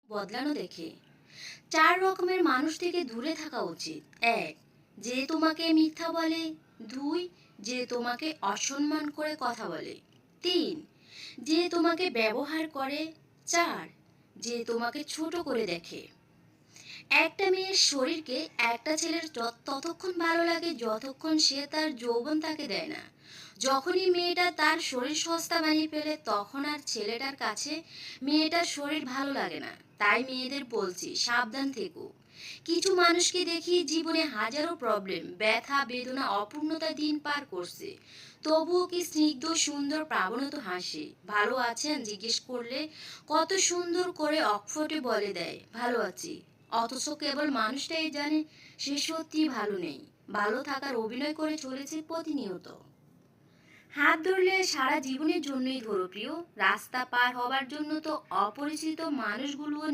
বদলানো দেখে 4 রকমের মানুষ থেকে দূরে থাকা উচিত। 1, যে তোমাকে মিথ্যা বলে। 2, যে তোমাকে অসম্মান করে কথা বলে। 3, যে তোমাকে ব্যবহার করে। 4, যে তোমাকে ছোট করে দেখে। একটা মেয়ের শরীরকে একটা ছেলের ততক্ষণ ভালো লাগে যতক্ষণ সে তার যৌবন তাকে দেয় না। যখনই মেয়েটা তার শরীর সস্তা বানিয়ে ফেলে তখন আর ছেলেটার কাছে মেয়েটার শরীর ভালো লাগে না। তাই মেয়েদের বলছি, সাবধান থেকো। কিছু মানুষকে দেখি জীবনে হাজারো প্রবলেম, ব্যথা, বেদনা, অপূর্ণতা দিন পার করছে, তবুও কি স্নিগ্ধ সুন্দর প্রাবণত হাসে। ভালো আছেন জিজ্ঞেস করলে কত সুন্দর করে অকপটে বলে দেয় ভালো আছি, অথচ কেবল মানুষটাই জানে সে সত্যি ভালো নেই। ভালো থাকার অভিনয় করে চলেছে প্রতিনিয়ত। হাত ধরলে সারা জীবনের জন্যই ধরো প্রিয়, রাস্তা পার হবার জন্য তো অপরিচিত মানুষগুলো